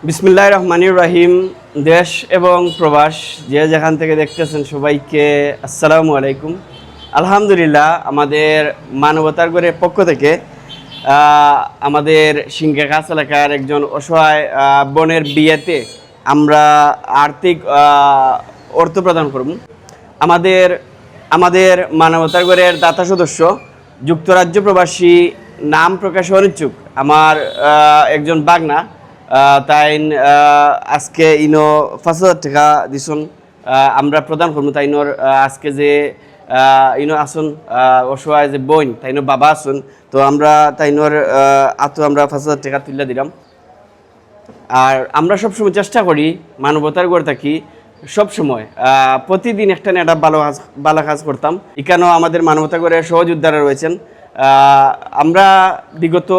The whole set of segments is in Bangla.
বিসমিল্লাহির রহমানির রহিম। দেশ এবং প্রবাস যে যেখান থেকে দেখতেছেন সবাইকে আসসালামু আলাইকুম। আলহামদুলিল্লাহ, আমাদের মানবতার গড়ের পক্ষ থেকে আমাদের সিংগাখাস এলাকার একজন অসহায় বোনের বিয়েতে আমরা আর্থিক অর্থ প্রদান করব। আমাদের আমাদের মানবতার গড়ের দাতা সদস্য যুক্তরাজ্য প্রবাসী, নাম প্রকাশে অনিচ্ছুক আমার একজন বাগনা। তাই আজকে ইনো 5,000 টাকা দিছুন আমরা প্রদান করবো। তাইনোর আজকে যে ইনো আসুন অসহায় যে বোন তাইনোর বাবা আসুন, তো আমরা তাইনোর আমরা 5,000 টাকা তুলে দিলাম। আর আমরা সবসময় চেষ্টা করি মানবতার গড়ে থাকি, সবসময় প্রতিদিন একটা না একটা ভালো কাজ করতাম। এখানেও আমাদের মানবতা গড়ে সহযোদ্ধারা রয়েছেন। আমরা বিগত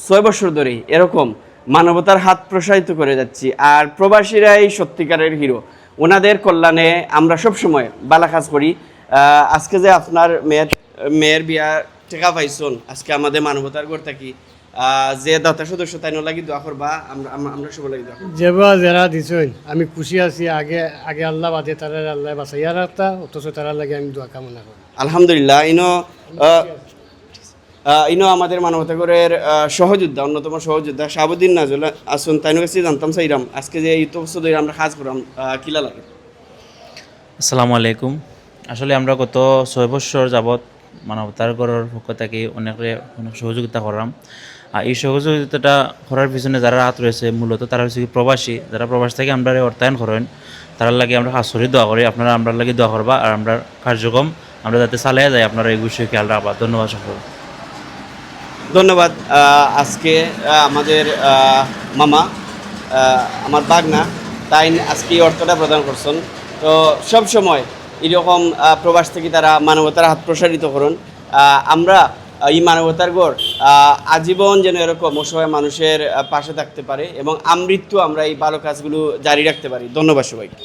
6 বছর ধরেই এরকম মানবতার হাত প্রসারিত করে যাচ্ছি, আর প্রবাসীরাই সত্যিকারের হিরো। ওনাদের কল্যাণে আমরা সবসময় ভালো কাজ করি। আজকে যে আপনার মেয়ের বিয়া টাকা পাইছন, আজকে আমাদের মানবতার গড়ে থাকি যে দাতা সদস্য তাই লাগি দোয়া করবা, আমরা সবাই লাগি দোয়া করব। যেবা যারা দিছই আমি খুশি আছি। আগে আগে আল্লাহ বাদে তারা আল্লাহ বাঁচাইয়া রাখতা, অথচ তারা লাগে আমি দোয়া কামনা করি। আলহামদুলিল্লাহ, ইনো আমাদের মানবতাগরের সহযোদ্ধা, অন্যতম সহযোদ্ধা শাহাবুদ্দিন নাজুল আসুন। তাই কাছে জানতাম চাইরাম আজকে যে এই তো বছর ধরে আমরা কাজ করলাম, কিলা লাগে। আসসালামু আলাইকুম। আসলে আমরা গত 6 বছর যাবৎ মানবতার গড়ের পক্ষ থেকে অনেক সহযোগিতা করলাম। আর এই সহযোগিতাটা করার পিছনে যারা হাত রয়েছে মূলত তারা হচ্ছে কি প্রবাসী। যারা প্রবাস থেকে আমরা অর্থায়ন করেন তার লাগে আমরা হাসরি দোয়া করি, আপনারা আমরা লাগে দোয়া করবা। আর আমরা কার্যক্রম আমরা যাতে চালিয়ে যাই, আপনারা এই বিষয়ে খেয়াল রাখবা। ধন্যবাদ সকল। ধন্যবাদ। আজকে আমাদের মামা, আমার বাগনা, তাই আজকে এই অর্থটা প্রদান করছেন। তো সব সময় এরকম প্রবাস থেকে তারা মানবতার হাত প্রসারিত করুন। আমরা এই মানবতার গড় আজীবন যেন এরকম অসহায় মানুষের পাশে থাকতে পারে এবং আমৃত্যু আমরা এই ভালো কাজগুলো জারি রাখতে পারি। ধন্যবাদ সবাইকে।